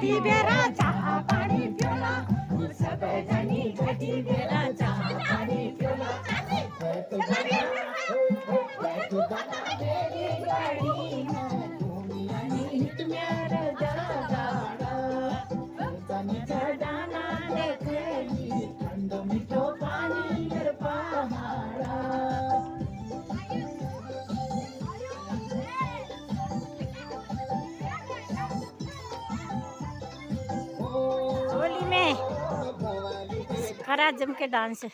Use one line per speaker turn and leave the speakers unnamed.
घटी बेरा चहा पाणी पिवला सब जणी घटी बेरा चहा पाणी पिवला होली में करा जम के डांस।